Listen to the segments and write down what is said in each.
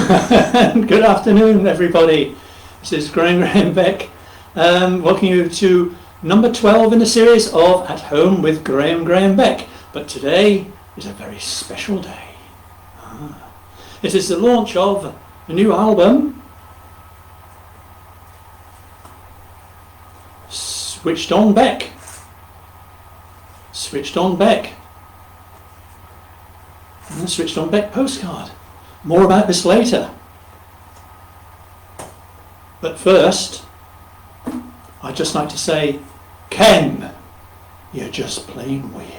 Good afternoon, everybody. This is Graham Beck, welcoming you to number 12 in the series of At Home with Graham Beck. But today is a very special day. It is the launch of a new album, Switched on Beck. Switched on Beck. And the Switched on Beck postcard. More about this later. But first, I'd just like to say, Ken, you're just plain weird.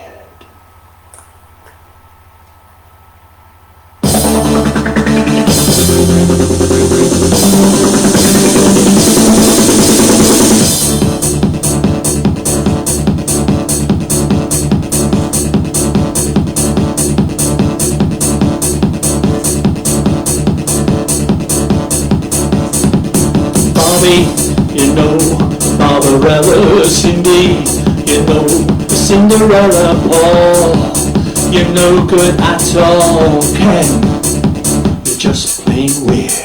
You know Barbarella, Cindy, you know Cinderella, Paul, you're no good at all, Ken, you're just plain weird.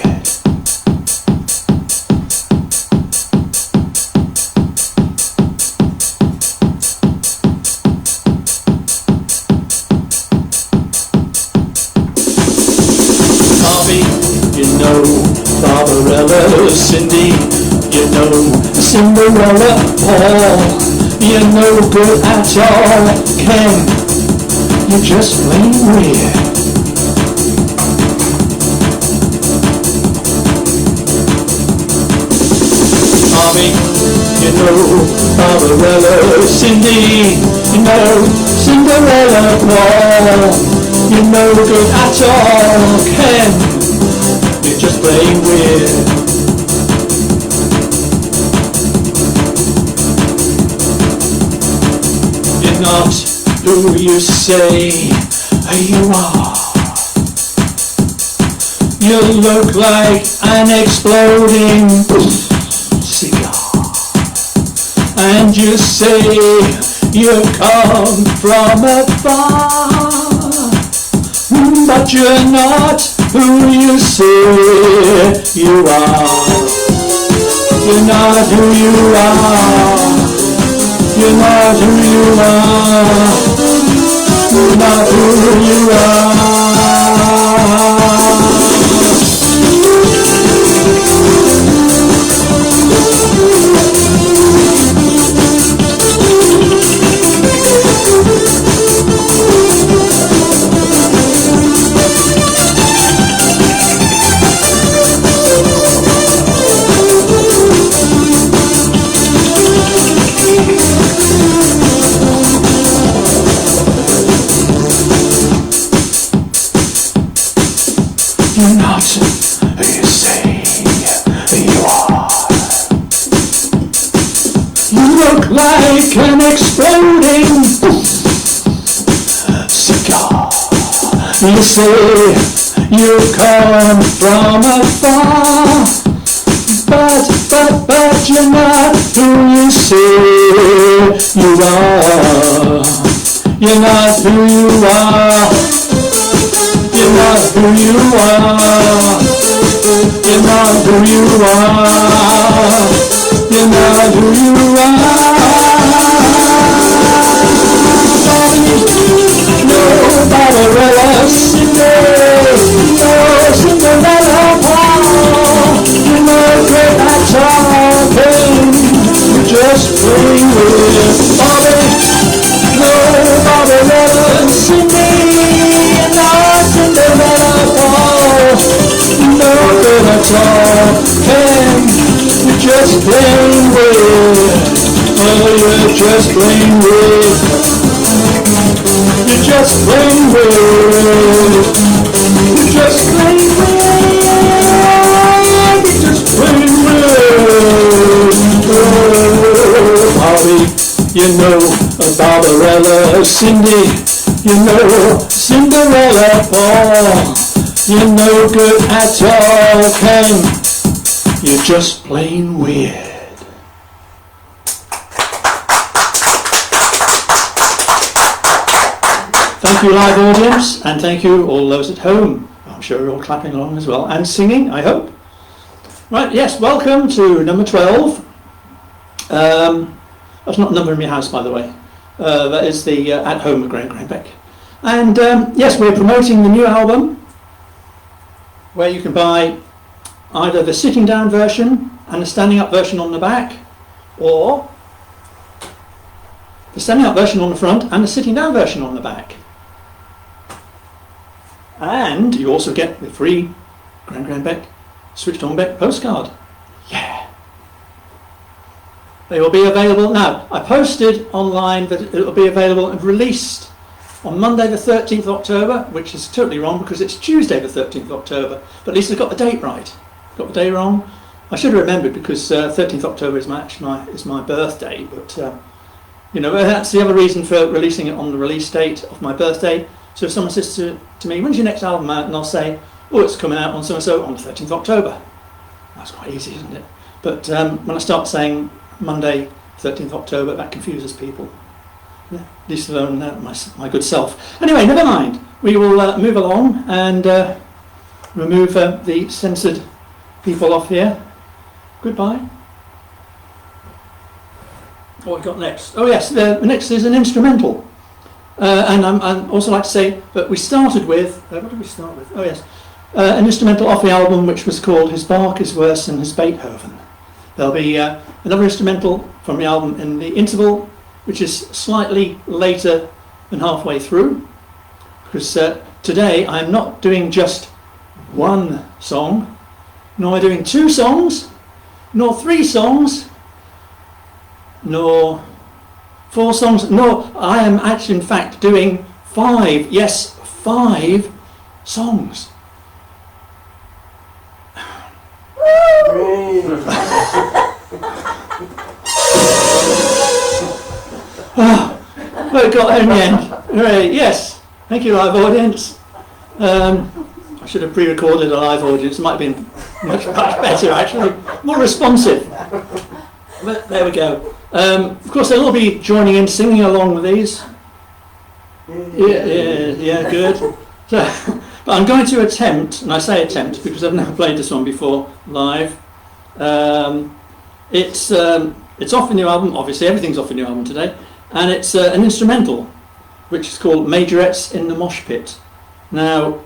Bobby, you know Barbarella, Cindy, you know Cinderella, Paul, you're no good at all, Ken, you're just plain weird. Bobby, you know Barbarella, Cindy, you know Cinderella, Paul, you're no good at all, Ken, you're just plain weird. Not who you say you are. You look like an exploding cigar, and you say you come from afar, but you're not who you say you are. You're not who you are. You're not who you are. You're not who you are. You're not who you say you are. You look like an exploding cigar. You say you come from afar, but you're not who you say you are. You're not who you are. You're not who you are. You're not who you are. You're not who you are. No Barbarella, Cindy, no Cinderella, Paul, you're no good at all, Ken, you're just plain weird. Bobby, no Barbarella, Cindy, Cinderella, Paul, no good at all, Ken, you're just plain weird. Oh, you're just plain weird. You're just plain weird. You're just plain weird. You're just plain weird. Oh, Bobby, you know Barbarella, Cindy, you know Cinderella, Paul, you're no good at all, Ken, you're just plain weird. Thank you, live audience, and thank you all those at home. I'm sure sure you're all clapping along as well, and singing, I hope. Right, yes, welcome to number 12. That's not a number in your house, by the way. That is the At Home with Graham Beck. And yes, we're promoting the new album, where you can buy either the sitting down version and the standing up version on the back, or the standing up version on the front and the sitting down version on the back. And you also get the free Graham Beck Switched On Beck postcard. Yeah. They will be available now. I posted online that it will be available and released on Monday the 13th of October, which is totally wrong because it's Tuesday the 13th of October. But at least I got the date right. Got the day wrong. I should have remembered because 13th October is my birthday. But you know, that's the other reason for releasing it on the release date of my birthday. So if someone says to me, when's your next album out? And I'll say, oh, it's coming out on so-and-so on the 13th of October. That's quite easy, isn't it? But when I start saying Monday, 13th of October, that confuses people. Yeah, least alone my good self. Anyway, never mind. We will move along and remove the censored people off here. Goodbye. What have we got next? Oh yes, the next is an instrumental. And I'd also like to say that we started with, what did we start with? Oh yes, an instrumental off the album which was called His Bach is Worse Than His Beethoven. There'll be another instrumental from the album in the interval, which is slightly later than halfway through, because today I'm not doing just one song, nor am I doing 2 songs, nor 3 songs, nor 4 songs, no, I am actually in fact doing 5, yes, 5 songs. Oh, well, it got home in the end. Right, yes, thank you, live audience. I should have pre-recorded a live audience. It might have been much better, actually, more responsive. But there we go. Of course, they'll all be joining in, singing along with these. Yeah, good. So, but I'm going to attempt, and I say attempt because I've never played this one before live. It's off the new album, obviously, everything's off the new album today, and it's an instrumental, which is called Majorettes in the Mosh Pit. Now,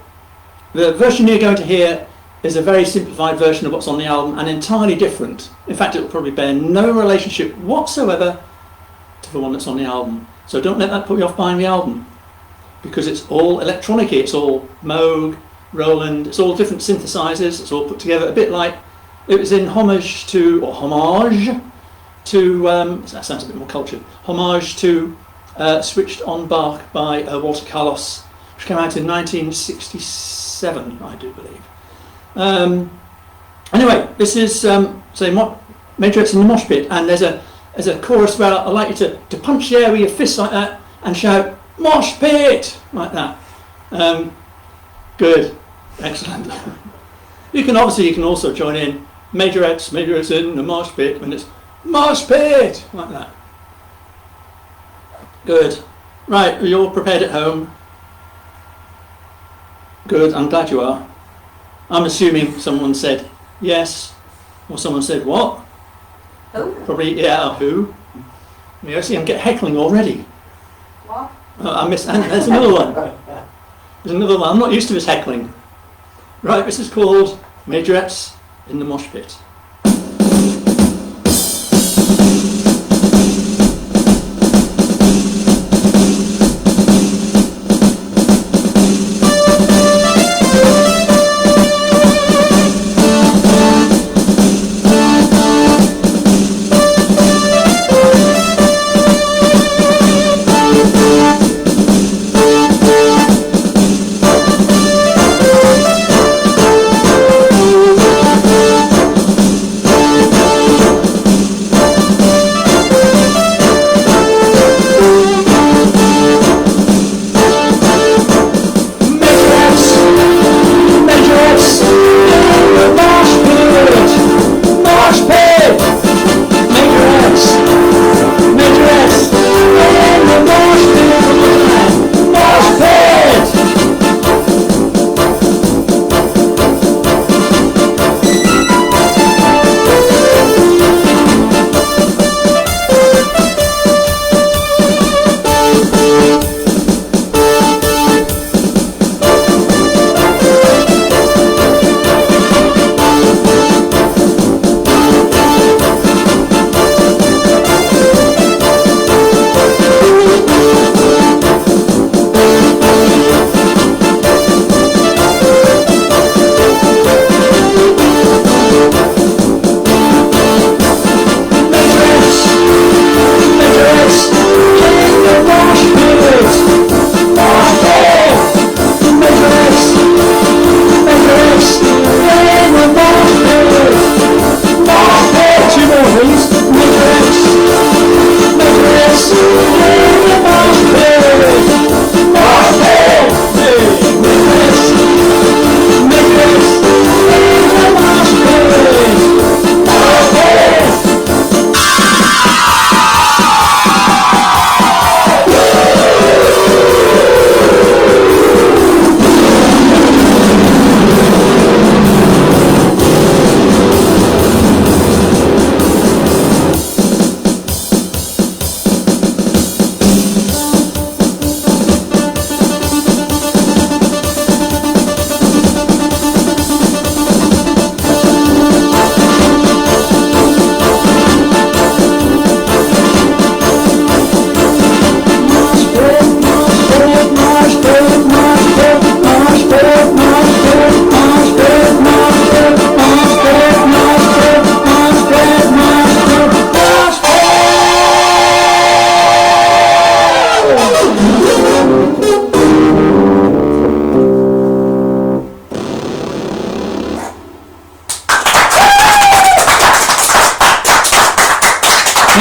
the version you're going to hear is a very simplified version of what's on the album and entirely different. In fact, it will probably bear no relationship whatsoever to the one that's on the album. So don't let that put you off buying the album, because it's all electronic. It's all Moog, Roland, it's all different synthesizers, it's all put together a bit like it was in homage to that sounds a bit more cultured, homage to Switched On Bach by Walter Carlos, which came out in 1967, I do believe. Anyway, this is Majorettes in the Mosh Pit, and there's a chorus where I'd like you to punch the air with your fists like that and shout Mosh Pit like that. Good, excellent. You can also join in Majorettes in the Mosh Pit when it's Mosh Pit like that. Good. Right, are you all prepared at home? Good, I'm glad you are. I'm assuming someone said yes, or someone said what? Who? Probably, yeah, who? Yeah, I see I'm getting heckling already. What? I missed, and there's another one. There's another one. I'm not used to this heckling. Right, this is called Majorettes in the Mosh Pit.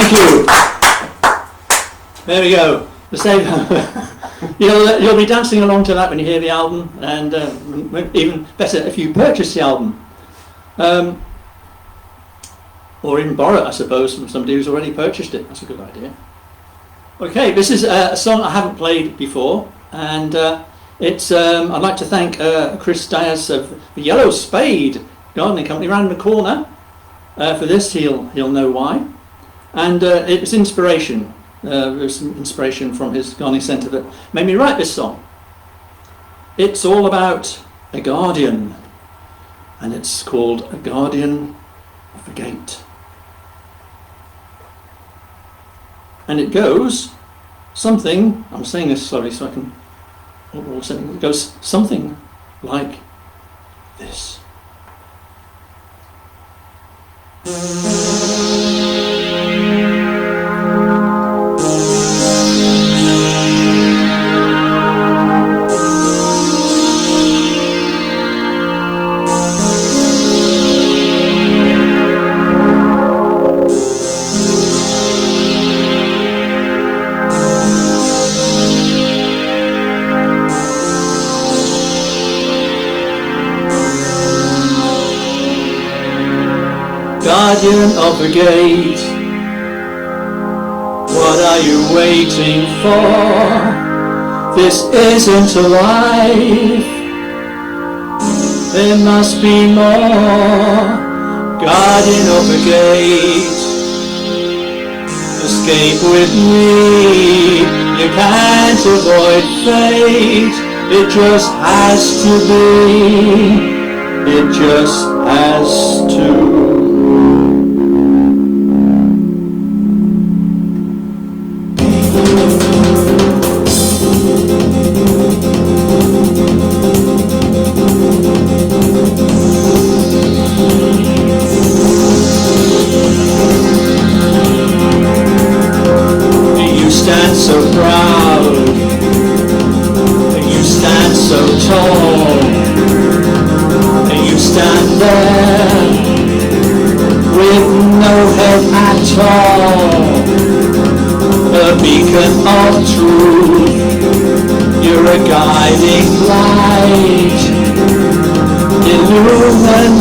Thank you. There we go. The same. You'll be dancing along to that when you hear the album, and even better if you purchase the album, or even borrow it, I suppose, from somebody who's already purchased it. That's a good idea. Okay, this is a song I haven't played before, and it's. I'd like to thank Chris Diaz of the Yellow Spade Gardening Company round the corner for this. He'll know why, and it's inspiration. There's some inspiration from his gardening centre that made me write this song. It's all about a guardian, and it's called A Guardian of the Gate. And it goes something, I'm saying this slowly so I can, it goes something like this. Guardian of the gate, what are you waiting for? This isn't a life, there must be more. Guardian of the gate, escape with me, you can't avoid fate, it just has to be, it just has to. So proud, and you stand so tall, and you stand there with no head at all, a beacon of truth, you're a guiding light, illuminate,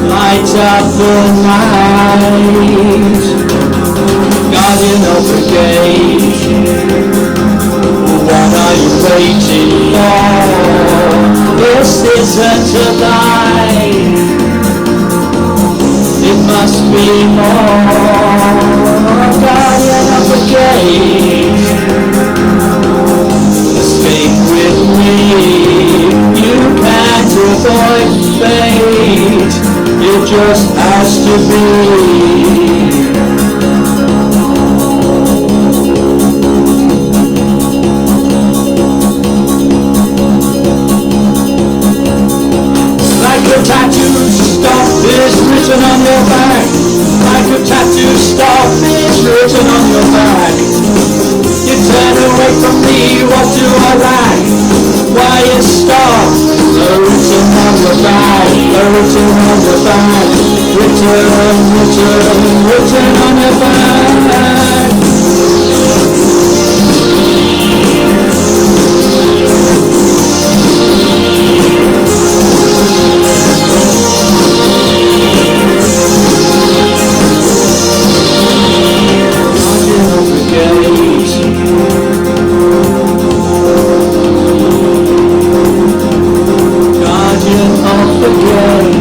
light up the night. Guardian of the gate, what are you waiting for? This isn't a life, it must be more. Guardian of the gate, escape with me, you can't avoid fate, it just has to be. Tattoo stop is written on your back, like a tattoo stop is written on your back. You turn away from me, what do I lack? Why you stop? The written on your back, the written on your back, written on your back. Guardian of the gate.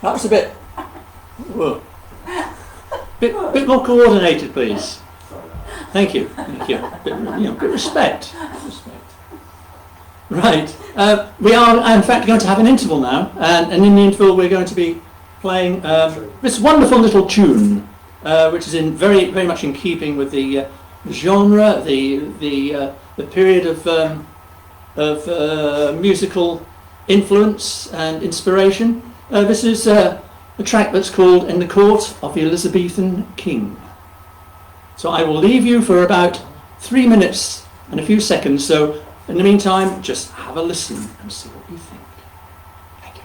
That was a bit... Whoa. Bit more coordinated, please. Thank you. Bit respect. Right. We are, in fact, going to have an interval now, and in the interval we're going to be playing this wonderful little tune, which is very much in keeping with the genre, the period of musical influence and inspiration. This is a track that's called "In the Court of the Elizabethan King." So I will leave you for about 3 minutes and a few seconds. So in the meantime, just have a listen and see what you think. Thank you.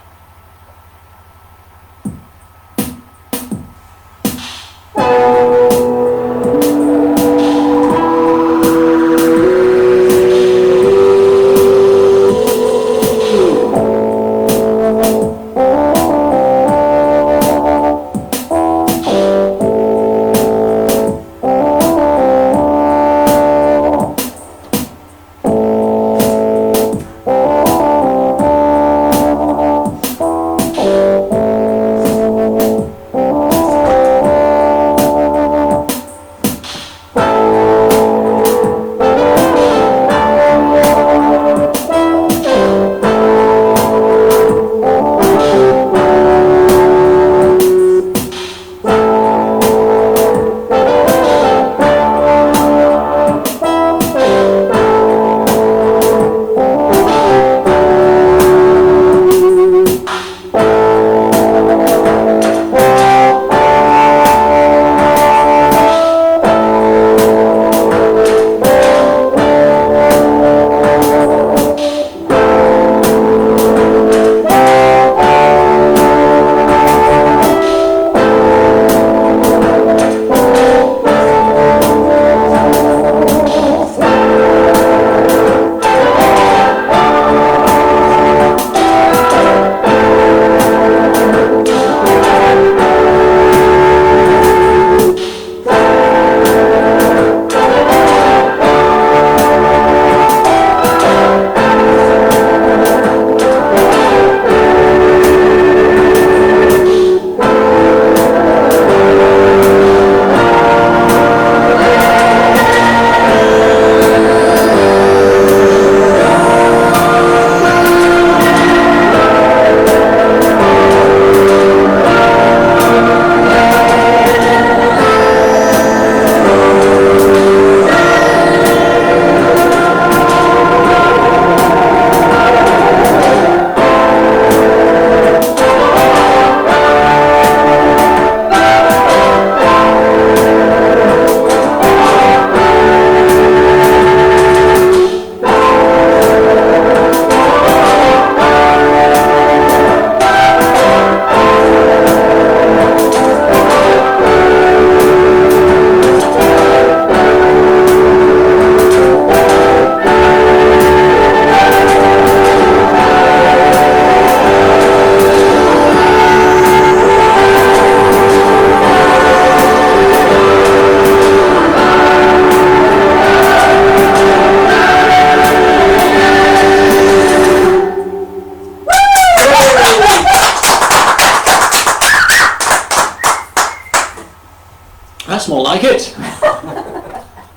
That's more like it.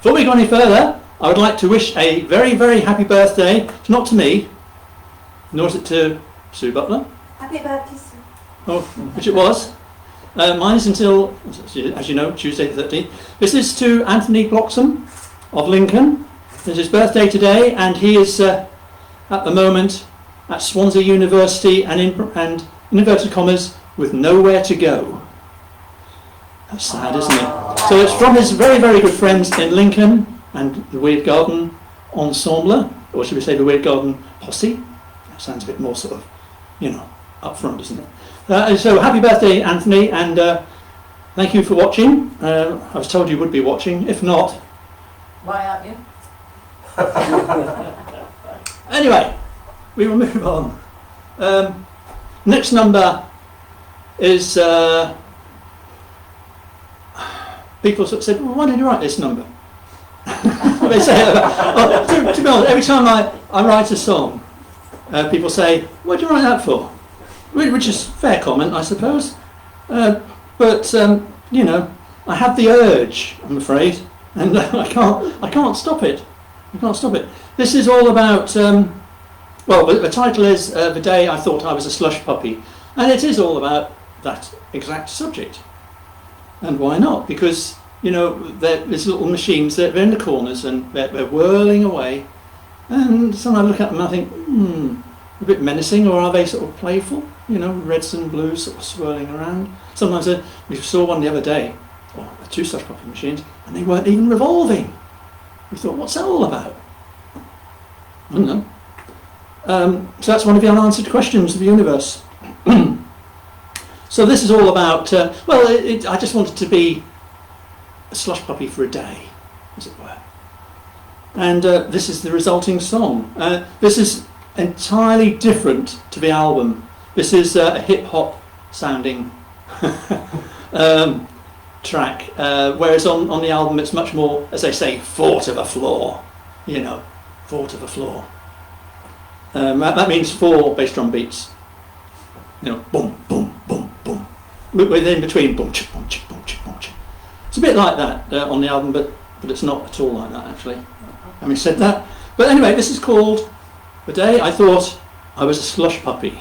Before we go any further, I would like to wish a very, very happy birthday. It's not to me, nor is it to Sue Butler. Happy birthday, Sue. Oh, which it was. Mine is until, as you know, Tuesday the 13th. This is to Anthony Bloxham of Lincoln. It's his birthday today, and he is at the moment at Swansea University and in inverted commas, with nowhere to go. That's sad, isn't it? So it's from his very, very good friends in Lincoln and the Weird Garden Ensemble, or should we say the Weird Garden Posse? That sounds a bit more sort of, up front, doesn't it? So happy birthday, Anthony, and thank you for watching. I was told you would be watching. If not... Why aren't you? Anyway, we will move on. Next number is... people sort of said, well, why did you write this number? They say, to be honest, every time I write a song, people say, what did you write that for? which is a fair comment, I suppose. But you know, I have the urge, I'm afraid, and I can't stop it. I can't stop it. This is all about. Well, the title is "The Day I Thought I Was a Slush Puppy," and it is all about that exact subject. And why not? Because you know, there's little machines that are in the corners and they're whirling away, and sometimes I look at them and I think, a bit menacing, or are they sort of playful? You know, reds and blues sort of swirling around. Sometimes we saw one the other day, two slush puppy machines, and they weren't even revolving. We thought, what's that all about? I don't know. So that's one of the unanswered questions of the universe. So this is all about, I just wanted to be a slush puppy for a day, as it were. And this is the resulting song. This is entirely different to the album. This is a hip-hop sounding track, whereas on the album it's much more, as they say, 4 to the floor. You know, 4 to the floor. That means 4 bass drum beats. You know, boom, boom, boom, boom. With in between, boom, chip, boom, chip, boom, chip, boom, chip. It's a bit like that on the album, but it's not at all like that, actually. Having said that. But anyway, this is called "The Day I Thought I Was a Slush Puppy."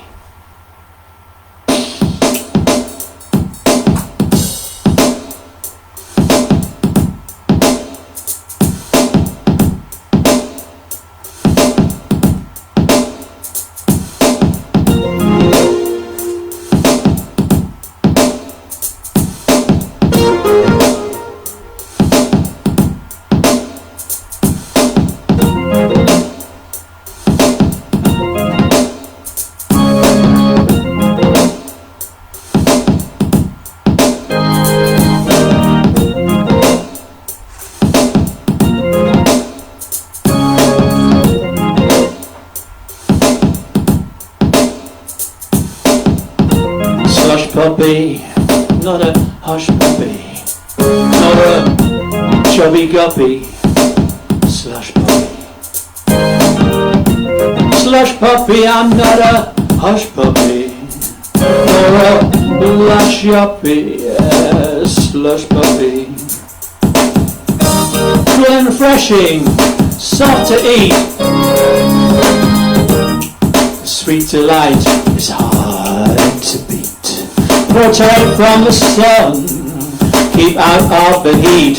Puppy, not a hush puppy, not a chubby guppy, slush puppy. Slush puppy, I'm not a hush puppy, nor a lush yuppie, slush puppy. Cool and refreshing, soft to eat, sweet delight is hard to beat. Protect from the sun, keep out of the heat.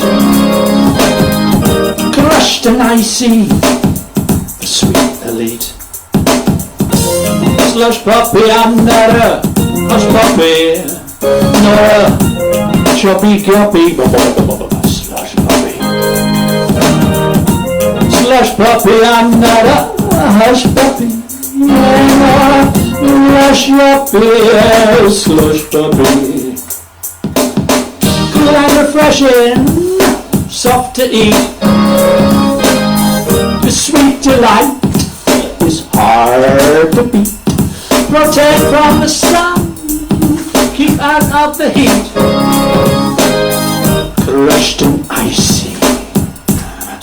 Crushed and icy, the sweet elite. Slush puppy, I'm not a hush puppy, nor a choppy guppy, slush puppy. Slush puppy, I'm not a hush puppy, rush yuppie, slush puppy. Cool and refreshing, soft to eat. The sweet delight is hard to beat. Protect from the sun, keep out of the heat. Crushed and icy,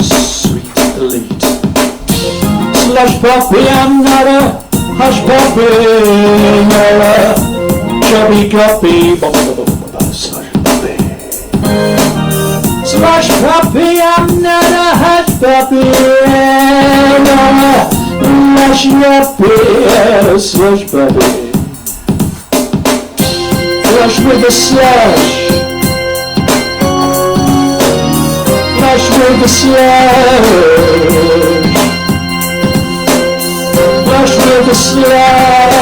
sweet elite. Slush puppy, I'm not a hush puppy, nor a chubby guppy, slush puppy. Slush puppy, I'm not a hush puppy, nor a lush yuppie, slush puppy. Flush with the slush, flush with the slush. Flush with the slush,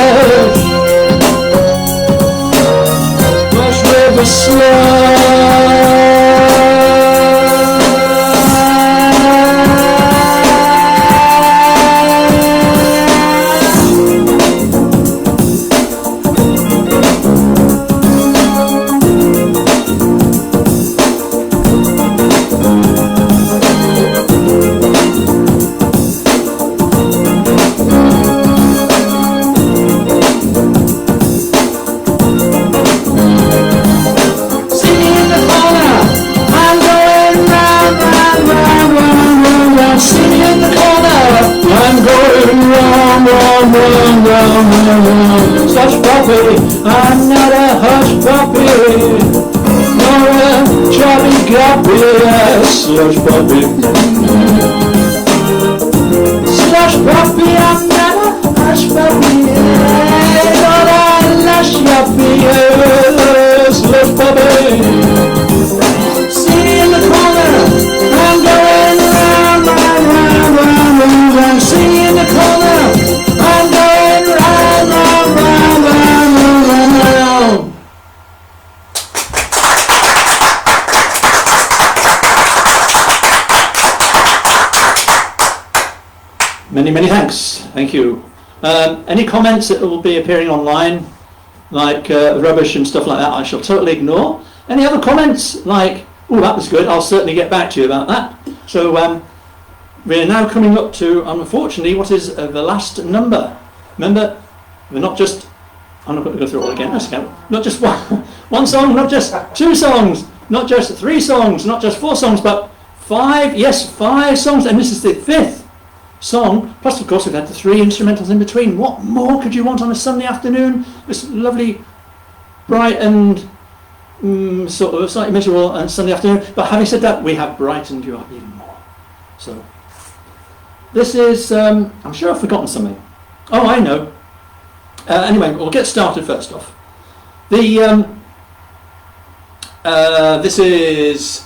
flush with the slush. puppy. I'm not a hush puppy, nor a chubby guppy, a slush puppy. Slush puppy, I'm not a hush puppy, nor a lush yuppie, a slush puppy. See in the corner, I'm going round, round, round, round, round, round. See in the corner, I'm going round, round, round, round, round, round, round. Many, many thanks. Thank you. Any comments that will be appearing online, like rubbish and stuff like that, I shall totally ignore. Any other comments, like, oh, that was good, I'll certainly get back to you about that. So we're now coming up to, unfortunately, what is the last number. Remember, we're not just, I'm not going to go through it all again, let's go. Not just one song, not just 2 songs, not just 3 songs, not just 4 songs, but 5, yes, 5 songs, and this is the 5th song, plus of course we've had the 3 instrumentals in between. What more could you want on a Sunday afternoon? This lovely, bright and sort of slightly miserable and Sunday afternoon, but having said that, we have brightened you up even more. So this is, I'm sure I've forgotten something. Oh, I know. Anyway, we'll get started first off. The this is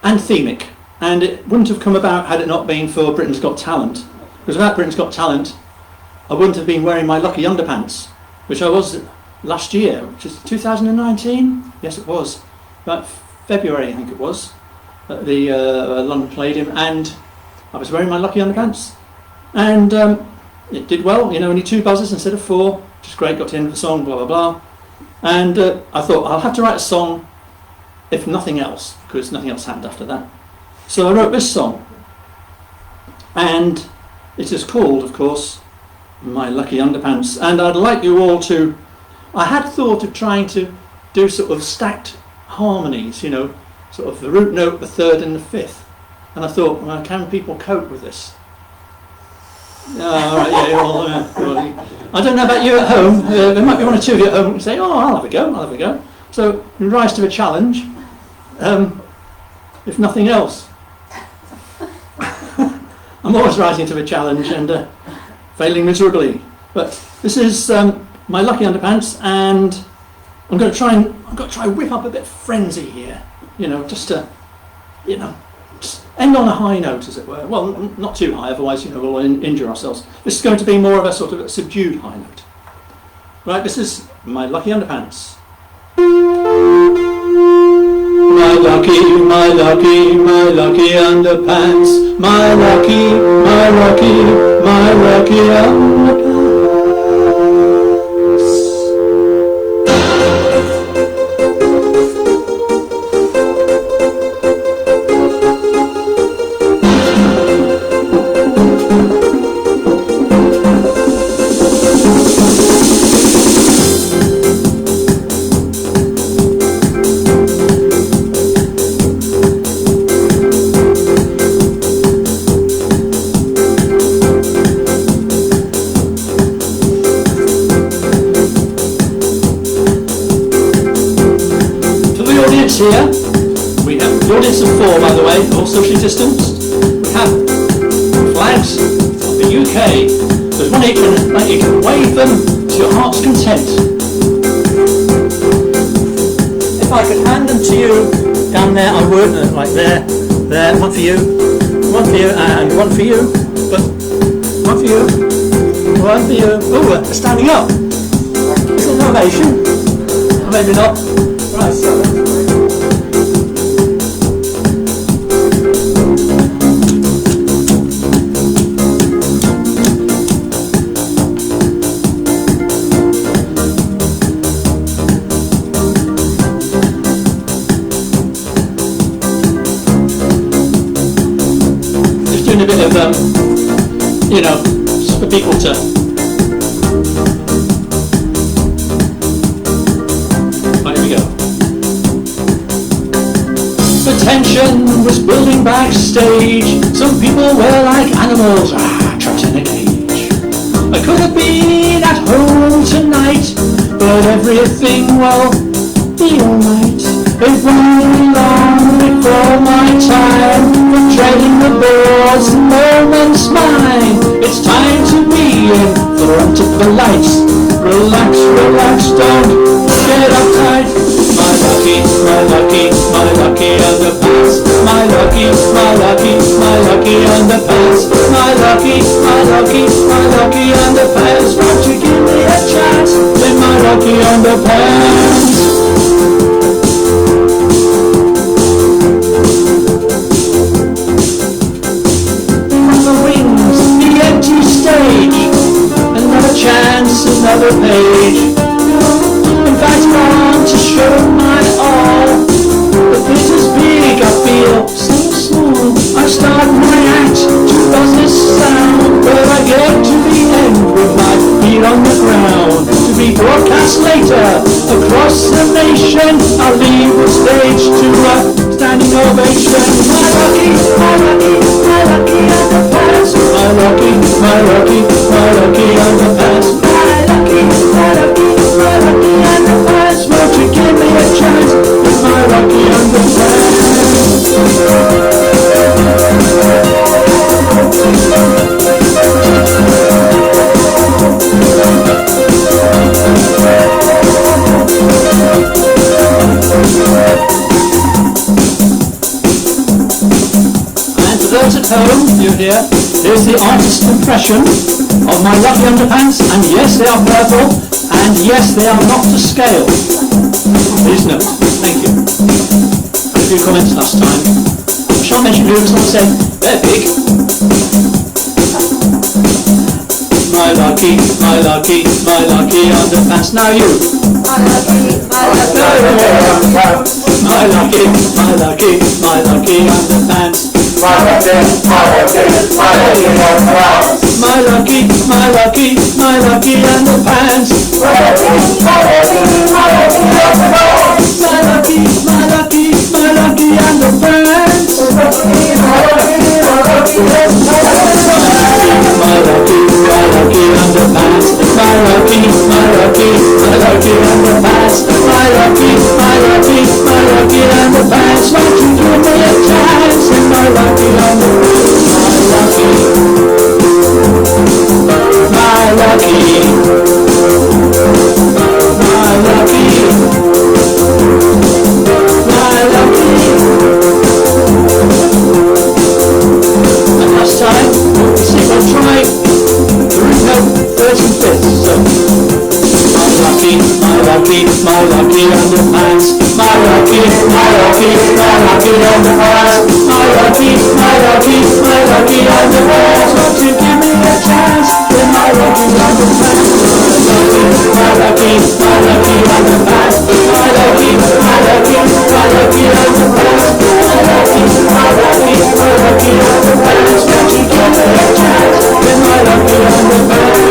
anthemic, and it wouldn't have come about had it not been for Britain's Got Talent, because without Britain's Got Talent I wouldn't have been wearing my lucky underpants, which I was last year, which is 2019. Yes, it was about February, I think it was, at the London Palladium, and I was wearing my lucky underpants, and it did well, you know, only 2 buzzers instead of 4, which is great. Got to the end of the song, blah blah blah, and I thought I'll have to write a song if nothing else, because nothing else happened after that. So I wrote this song, and it is called, of course, My Lucky Underpants, and I'd like you all to, I had thought of trying to do sort of stacked harmonies, you know, sort of the root note, the 3rd and the 5th, and I thought, well, can people cope with this? All right, yeah, well, I don't know about you at home, there might be 1 or 2 of you at home who say, oh, I'll have a go, I'll have a go. So you rise to a challenge, if nothing else. I'm always rising to a challenge and failing miserably. But this is My Lucky Underpants, and I'm going to try and whip up a bit of frenzy here, you know, just to, you know, just end on a high note, as it were. Well, not too high, otherwise, you know, we'll injure ourselves. This is going to be more of a sort of a subdued high note. Right, this is My Lucky Underpants. My lucky, my lucky, my lucky underpants. My lucky, my lucky, my lucky underpants. Here we have the audience of 4, by the way, all socially distanced. We have flags of the UK. There's one each, and you can wave them to your heart's content. If I could hand them to you down there, I would, like there, one for you, and one for you, but one for you, one for you. Oh, they're standing up. Is it an ovation? Or maybe not. Right, so. A bit of, you know, just for people to. Right, here we go. The tension was building backstage. Some people were like animals, trapped in a cage. I could have been at home tonight, but everything will be alright. It won't be long before my time for trading the boards and moments mine. It's time to be in front of the lights. Relax, relax, don't get uptight. My lucky, my lucky, my lucky underpants. My lucky, my lucky, my lucky underpants. My lucky, my lucky, my lucky underpants. Won't you give me a chance in my lucky underpants? Stage, another chance, another page. In fact, I want to show my all. The pit is big, I feel so small. I start my act to buzz this sound, but I get to the end with my feet on the ground. To be broadcast later across the nation, I'll leave the stage to a standing ovation. My lucky, my lucky, my lucky underpants. My lucky, my lucky, my lucky underpants. My lucky, my lucky, my lucky underpants. Won't you give me a chance with my lucky underpants? And for those at home, you hear, here's the artist's impression of my lucky underpants, and yes, they are purple, and yes, they are not to scale. Please note. Thank you. A few comments last time. I shan't mention who, someone said, they're big. My lucky, my lucky, my lucky underpants. Now you. My lucky, my lucky. My lucky, my lucky, my lucky underpants. My lucky, my lucky, my lucky underpants. My lucky, my lucky, my lucky underpants. My lucky, my lucky, my lucky underpants. My lucky, my lucky, my lucky underpants. My lucky, my lucky, my lucky underpants. My lucky, my lucky underpants. My lucky, my lucky, my lucky underpants. My lucky, my lucky, my lucky underpants. Won't you give me a chance in my lucky underpants? My lucky, my lucky, my lucky. And last time, see if I'll try the remote 35th. So, my lucky, my lucky, my lucky underpants. My lucky, my lucky, my lucky underpants. My lucky, my lucky, my lucky underpants. Won't you give me a chance in my lucky underpants? My lucky, my lucky, my lucky underpants. My lucky, my lucky, my lucky underpants. My lucky, my lucky, my lucky underpants. Won't you give me a chance in my lucky underpants?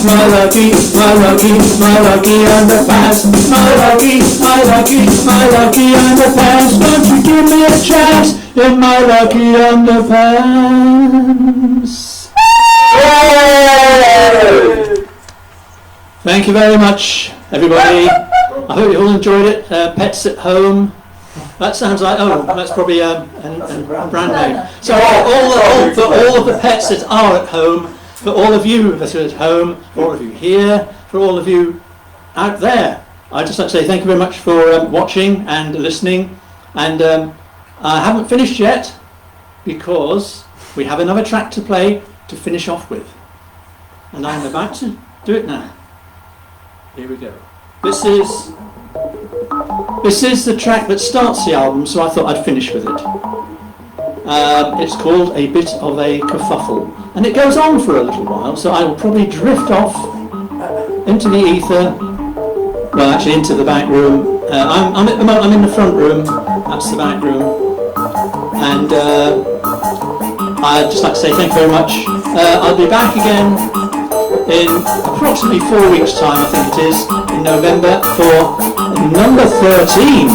My lucky, my lucky, my lucky underpants. My lucky, my lucky, my lucky underpants. Won't you give me a chance in my lucky underpants? Thank you very much, everybody. I hope you all enjoyed it. Pets at home. That sounds like, oh, that's probably a brand name. So for all of the pets that are at home, for all of you that are at home, for all of you here, for all of you out there, I'd just like to say thank you very much for watching and listening. And I haven't finished yet because we have another track to play to finish off with. And I'm about to do it now. Here we go. This is the track that starts the album, so I thought I'd finish with it. It's called A Bit of a Kerfuffle, and it goes on for a little while, so I will probably drift off into the ether well, actually into the back room. I'm at the moment, I'm in the front room. That's the back room, and I'd just like to say thank you very much. I'll be back again in approximately 4 weeks' time, I think it is, in November for number 13.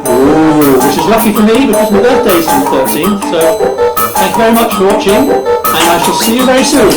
Ooh, which is lucky for me because my birthday's on the 13th. So thank you very much for watching, and I shall see you very soon.